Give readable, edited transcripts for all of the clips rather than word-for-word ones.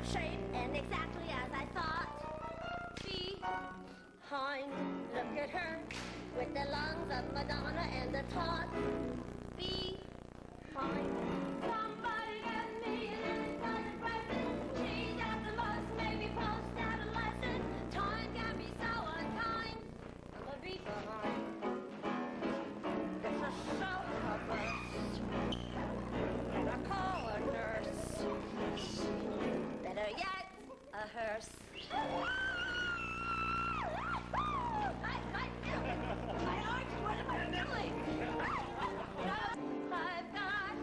of shape and exactly as I thought. Behind, look at her, with the lungs of Madonna and the taut. Behind, somebody get me an antidepressant. She's at the most, maybe post-adolescent. Time can be so unkind. I'm a beat behind. It's a sofa burst. And I call a nurse. Better yet, a hearse. My arms, what am I doing? I've got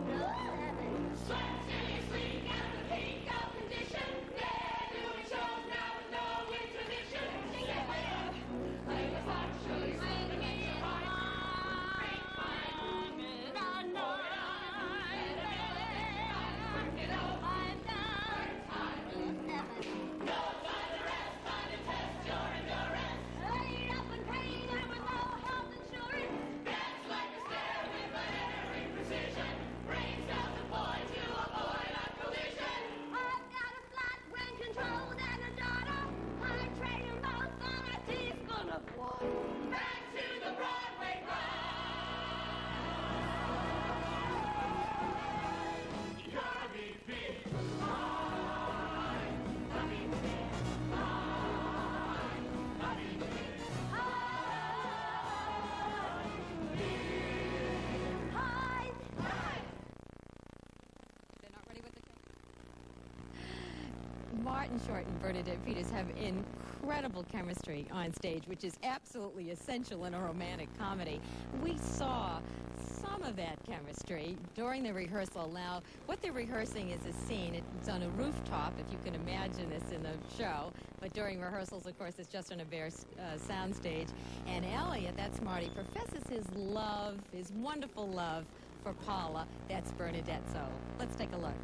no heaven. Sweat seriously at the peak of condition. They're doing shows now with no intermission. I was actually sleeping in your heart. Back to the Broadway You gotta be big. They're not ready with the Martin Short and Bernadette Peters have incredible chemistry on stage, which is absolutely essential in a romantic comedy. We saw some of that chemistry during the rehearsal. Now, what they're rehearsing is a scene. It's on a rooftop, if you can imagine this in the show. But during rehearsals, of course, it's just on a bare sound stage. And Elliot, that's Marty, professes his love, his wonderful love for Paula. That's Bernadette. So let's take a look.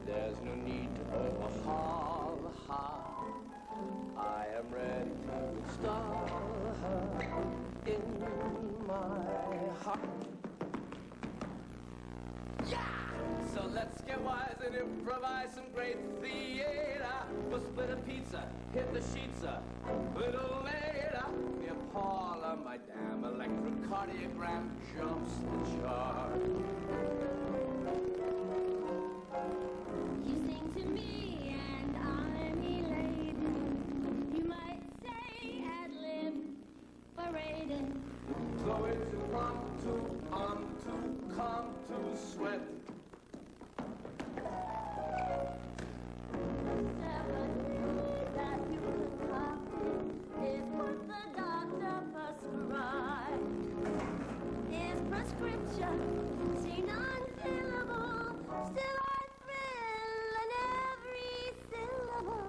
There's no need for a hall. I am ready to install her in my heart. Yeah! So let's get wise and improvise some great theater. We'll split a pizza, hit the sheets a little later. Near Paula, my damn electrocardiogram jumps the chart. You sing to me and I'm elated. You might say ad-lib paraded. So it's impromptu, come to sweat. 7 days that you concocted is what the doctor prescribed. His prescription, see non-fillable, still I thrill in every syllable.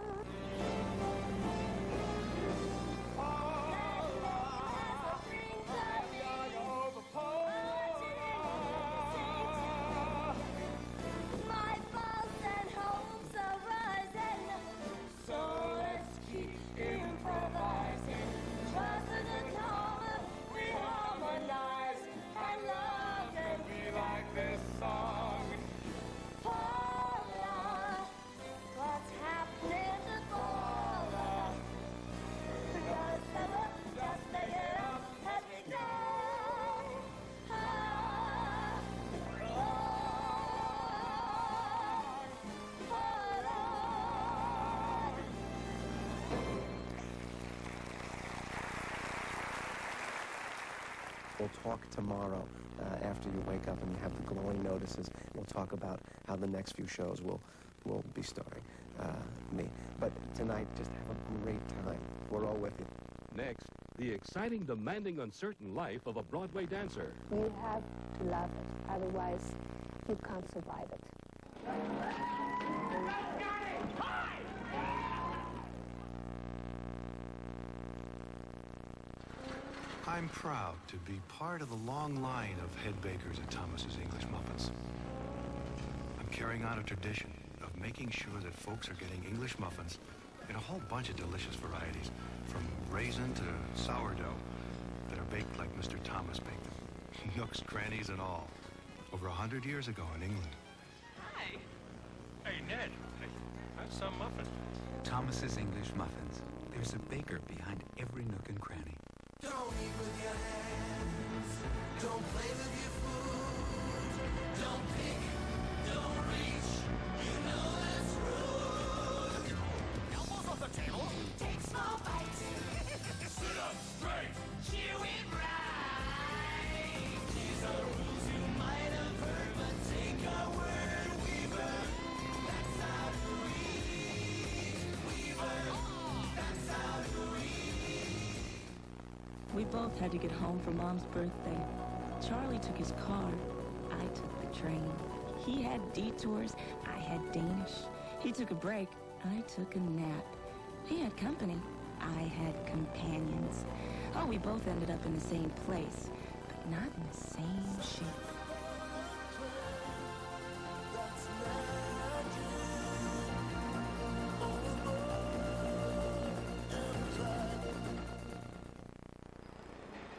My pulse and hopes are rising, so let's keep improvising. Trust in the color, we harmonize, and love can be like this song. Paula, what's happening to Paula? Just make it up as we go. We'll talk tomorrow after you wake up and you have the glowing notices. We'll talk about how the next few shows will be starring me. But tonight, just have a great time. We're all with you. Next, the exciting, demanding, uncertain life of a Broadway dancer. You have to love it, otherwise you can't survive it. I'm proud to be part of the long line of head bakers at Thomas's English Muffins. I'm carrying on a tradition of making sure that folks are getting English muffins in a whole bunch of delicious varieties, from raisin to sourdough, that are baked like Mr. Thomas baked them, nooks, crannies, and all. over 100 years ago in England. Hi. Hey, Ned. How's some muffin? Thomas's English Muffins. There's a baker behind every nook and cranny. Don't eat with your hands. Don't play with your food. Don't pick. Don't reach. You know that's rude. Elbows off the table. Take small bites. Sit up straight. Chew it right. These are rules you might have heard, but take our word, Weaver. That's how to eat. Weaver. That's how to eat. We both had to get home for Mom's birthday. Charlie took his car. I took the train. He had detours. I had Danish. He took a break. I took a nap. He had company. I had companions. Oh, we both ended up in the same place, but not in the same ship.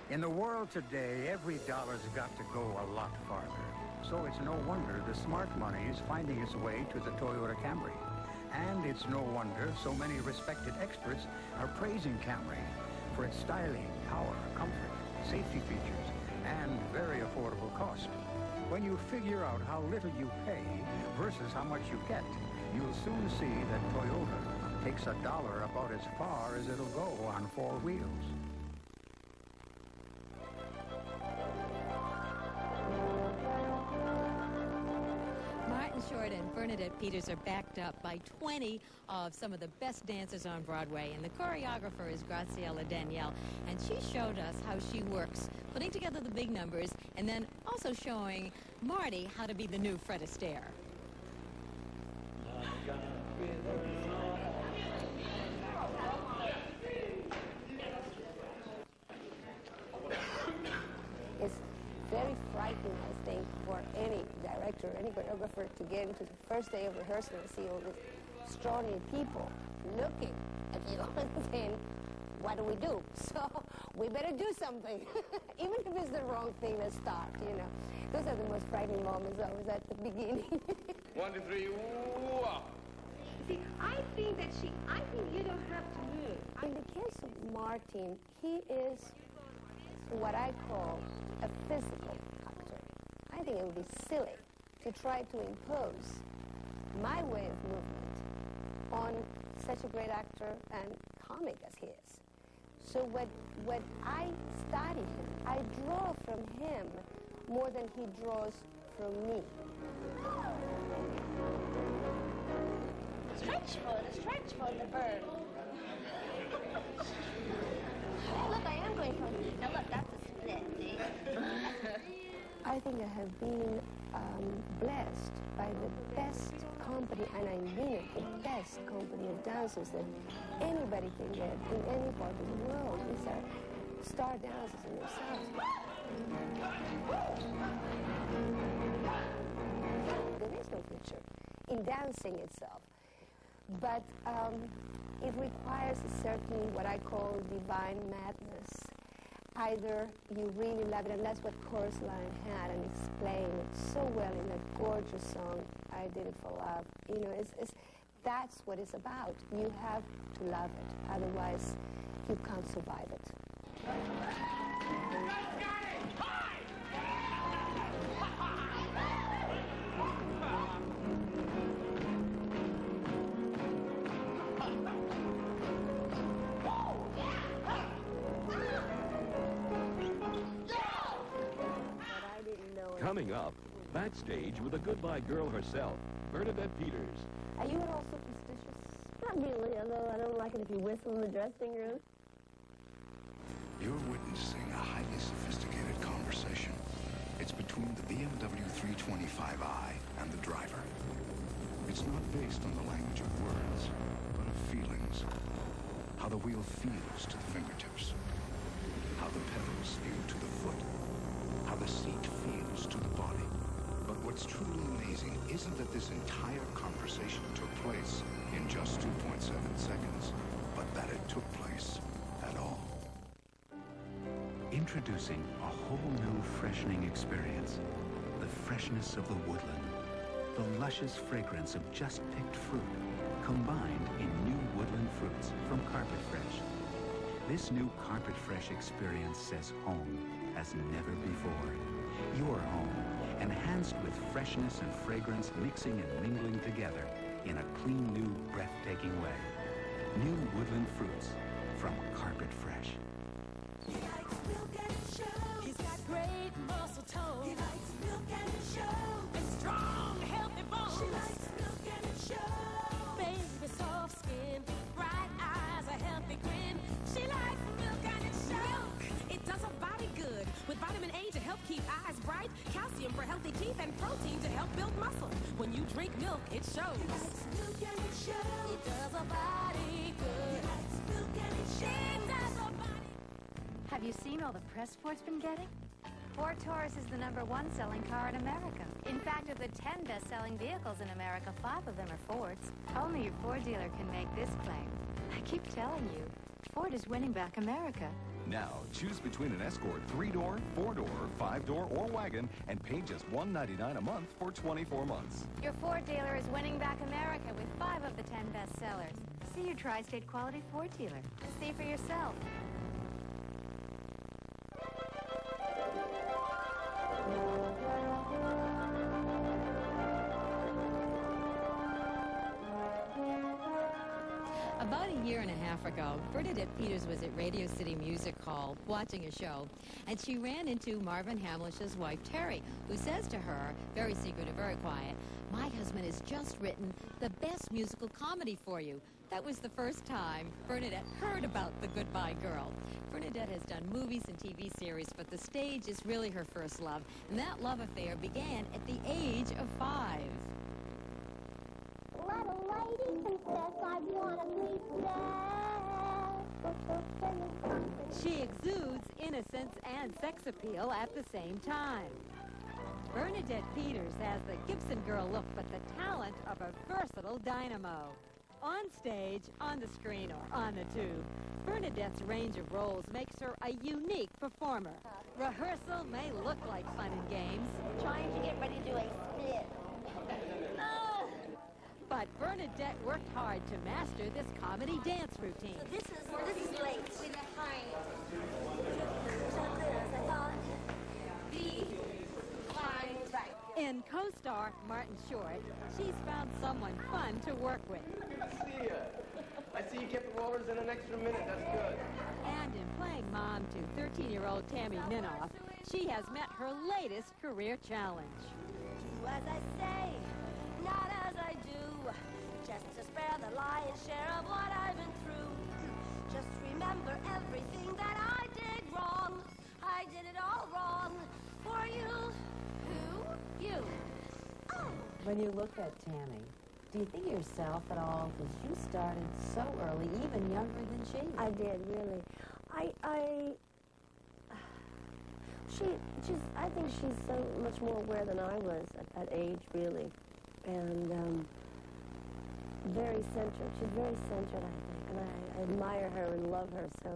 In the world today, every dollar's got to go a lot farther. So it's no wonder the smart money is finding its way to the Toyota Camry. And it's no wonder so many respected experts are praising Camry for its styling, power, comfort, safety features, and very affordable cost. When you figure out how little you pay versus how much you get, you'll soon see that Toyota takes a dollar about as far as it'll go on four wheels. Short and Bernadette Peters are backed up by 20 of some of the best dancers on Broadway, and the choreographer is Graciela Danielle, and she showed us how she works, putting together the big numbers, and then also showing Marty how to be the new Fred Astaire. It's very frightening, I think, for any director, any choreographer to get into the first day of rehearsal and see all these extraordinary people looking at you and saying, what do we do? So we better do something, even if it's the wrong thing to start, you know. Those are the most frightening moments always at the beginning. 1, 2, 3, whoa. See, I think you don't have to move. In the case of Martin, he is what I call a physical actor. I think it would be silly to try to impose my way of movement on such a great actor and comic as he is. So when I study him, I draw from him more than he draws from me. Stretch for the bird. Hey, look, I am going from. Now look, that's a split, see? I think I have been blessed by the best company, and I mean it, the best company of dancers that anybody can get in any part of the world. These are star dancers in themselves. There is no future in dancing itself, but it requires a certain, what I call divine madness. Either you really love it, and that's what Chorus Line had, and it's playing it so well in that gorgeous song, I Did It For Love. You know, that's what it's about. You have to love it, otherwise you can't survive it. Coming up, backstage with a goodbye girl herself, Bernadette Peters. Are you at all superstitious? Not really, although I don't like it if you whistle in the dressing room. You're witnessing a highly sophisticated conversation. It's between the BMW 325i and the driver. It's not based on the language of words, but of feelings. How the wheel feels to the fingertips. How the pedals feel to the foot. How the seat feels to the body. But what's truly amazing isn't that this entire conversation took place in just 2.7 seconds, but that it took place at all. Introducing a whole new freshening experience. The the freshness of the woodland, the luscious fragrance of just picked fruit, combined in new woodland fruits from Carpet Fresh. This new Carpet Fresh experience says home as never before. Your home, enhanced with freshness and fragrance mixing and mingling together in a clean, new, breathtaking way. New woodland fruits from Carpet Fresh. He likes milk and show. He's got great muscle tone. He likes milk and show. And strong, healthy bones. She likes milk and show. Baby, soft skin, bright eyes, a healthy grin. She likes milk and show. It does her body good with vitamin A to help keep eyes bright, calcium for healthy teeth, and protein to help build muscle. When you drink milk, it shows. He likes milk and show. It does her body good. He likes milk and show. It does her body. Have you seen all the press Ford's been getting? Ford Taurus is the #1 selling car in America. In fact, of the 10 best-selling vehicles in America, 5 of them are Fords. Only your Ford dealer can make this claim. I keep telling you, Ford is winning back America. Now, choose between an Escort 3-door, 4-door, 5-door, or wagon and pay just $199 a month for 24 months. Your Ford dealer is winning back America with 5 of the 10 bestsellers. See your tri-state quality Ford dealer and see for yourself. About a year and a half ago, Bernadette Peters was at Radio City Music Hall watching a show, and she ran into Marvin Hamlish's wife, Terry, who says to her, very secretive, very quiet, "My husband has just written the best musical comedy for you." That was the first time Bernadette heard about The Goodbye Girl. Bernadette has done movies and TV series, but the stage is really her first love, and that love affair began at the age of 5. Let a lady confess I want to be She exudes innocence and sex appeal at the same time. Bernadette Peters has the Gibson girl look, but the talent of a versatile dynamo. On stage, on the screen, or on the tube, Bernadette's range of roles makes her a unique performer. Rehearsal may look like fun and games. Trying to get ready to do a split. But Bernadette worked hard to master this comedy dance routine. So this is late. We're behind. In co-star Martin Short, she's found someone fun to work with. See ya. I see you kept the rollers in an extra minute. That's good. And in playing mom to 13-year-old Tammy Minoff, she has met her latest career challenge. Do as I say, not as I do. Just to spare the lion's share of what I've been through. Just remember everything that I did wrong. I did it all wrong for you. Who? You. Oh. When you look at Tammy, do you think of yourself at all? Because you started so early, even younger than she. I did, really. I think she's so much more aware than I was at that age, really. And very centered. She's very centered, I think. And I admire her and love her. So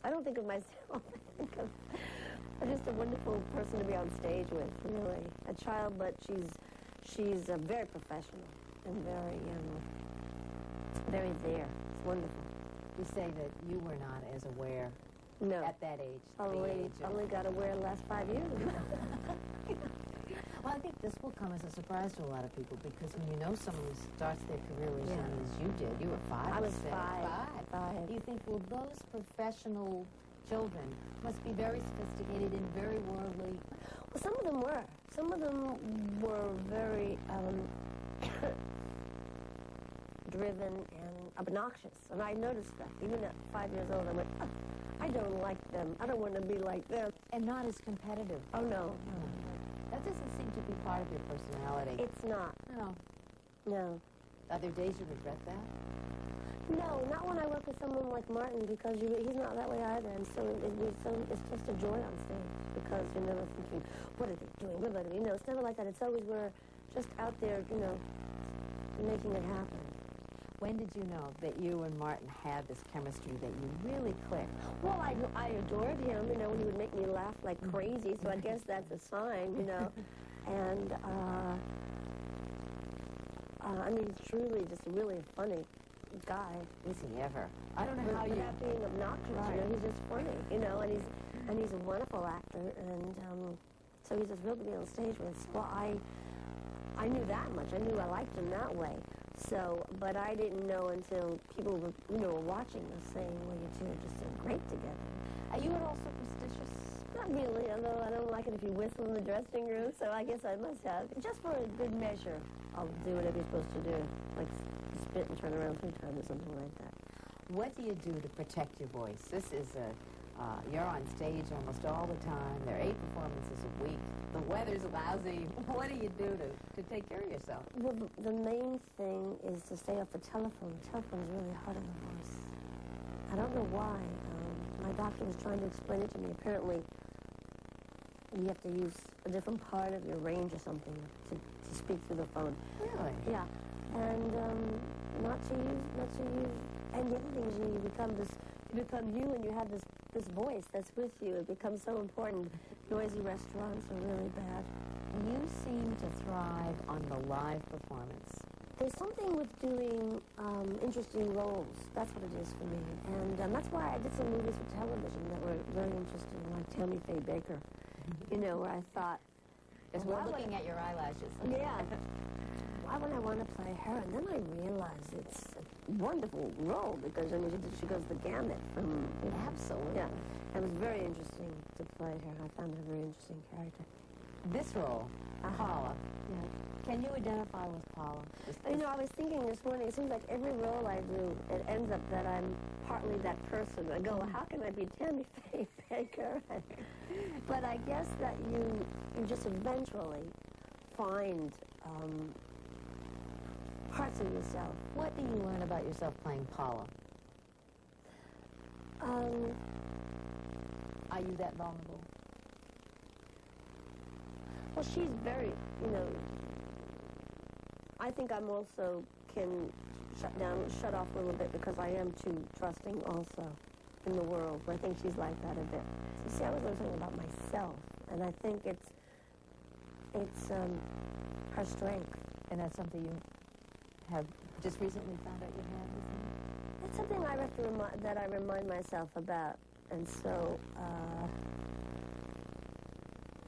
I don't think of myself. I think of just a wonderful person to be on stage with, really. A child, but she's very professional and very there. It's wonderful. You say that you were not as aware at that age. Only got aware the last 5 years. Well, I think this will come as a surprise to a lot of people because when you know someone who starts their career as young as you did, you were 5. I was you said. 5. Do you think, well, those professional children must be very sophisticated and very worldly? Well, some of them were. Some of them were very driven and obnoxious. And I noticed that. Even at 5 years old, I went, oh, I don't like them. I don't want to be like them. And not as competitive. Oh, no. That doesn't seem to be part of your personality. It's not. No. No. Are there days you regret that? No, not when I work with someone like Martin, because he's not that way either. And so it's just a joy on stage, because you're never thinking, what are they doing? What are they doing? It's never like that. It's always we're just out there, making it happen. When did you know that you and Martin had this chemistry, that you really clicked? Well, I adored him, when he would make me laugh like crazy, so I guess that's a sign, And I mean, he's truly just a really funny guy. Is he ever? I don't know how you... Without being obnoxious, Right. you know, he's just funny, you know, and he's a wonderful actor, and so he's just thrilled to be on stage with. Well, I knew that much. I knew I liked him that way. So, but I didn't know until people were, you know, were watching us saying, well, you two are just so great together. Are you at all superstitious? Not really, although I don't like it if you whistle in the dressing room, so I guess I must have. Just for a good measure, I'll do whatever you're supposed to do, like spit and turn around 3 times or something like that. What do you do to protect your voice? This is you're on stage almost all the time. There are 8 performances a week. The weather's lousy. What do you do to take care of yourself? Well, the main thing is to stay off the telephone. The telephone's really hard on the voice. I don't know why. My doctor was trying to explain it to me. Apparently, you have to use a different part of your range or something to speak through the phone. Really? Yeah. And not to use. And the other thing is you become you, and you have this voice that's with you. It becomes so important. Noisy restaurants are really bad. You seem to thrive on the live performance. There's something with doing interesting roles. That's what it is for me. And that's why I did some movies for television that were very interesting, like Tammy Faye Baker. You know, where I thought... Just looking at your eyelashes. Yeah. Why would I want to play her? And then I realized it's a wonderful role because, I mean, she goes the gamut from... You know, absolutely. Yeah. It was very interesting to play her. I found her a very interesting character. This role, Paula. Yeah. Can you identify with Paula? You know, I was thinking this morning, it seems like every role I do, it ends up that I'm partly that person. I go, well, how can I be Tammy Faye Baker? But I guess that you just eventually find parts of yourself. What do you learn about yourself playing Paula? Are you that vulnerable? Well, she's very, you know, I think I'm also can shut off a little bit because I am too trusting also in the world. I think she's like that a bit. You see, I was learning about myself, and I think it's her strength. And that's something you have just recently found out you have, isn't it? It's something I have to that I remind myself about, and so,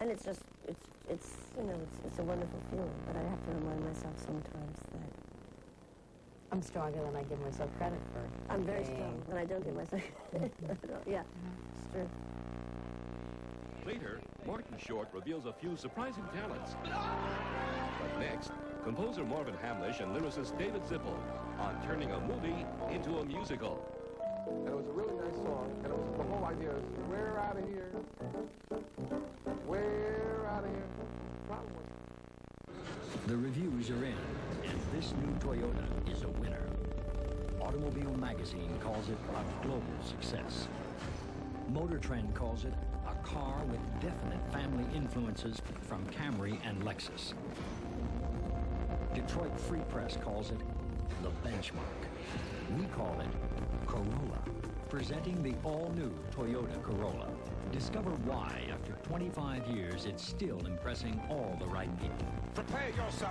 and it's just, it's you know, it's a wonderful feeling, but I have to remind myself sometimes that I'm stronger than I give myself credit for. I'm very strong, and I don't give myself yeah, it's true. Later, Martin Short reveals a few surprising talents. But next, composer Marvin Hamlish and lyricist David Zippel on turning a movie into a musical. And it was a really nice song, and the whole idea is, we're out of here. We're out of here. The reviews are in, and this new Toyota is a winner. Automobile Magazine calls it a global success. Motor Trend calls it a car with definite family influences from Camry and Lexus. Detroit Free Press calls it the benchmark. We call it Corolla, presenting the all-new Toyota Corolla. Discover why, after 25 years, it's still impressing all the right people. Prepare yourself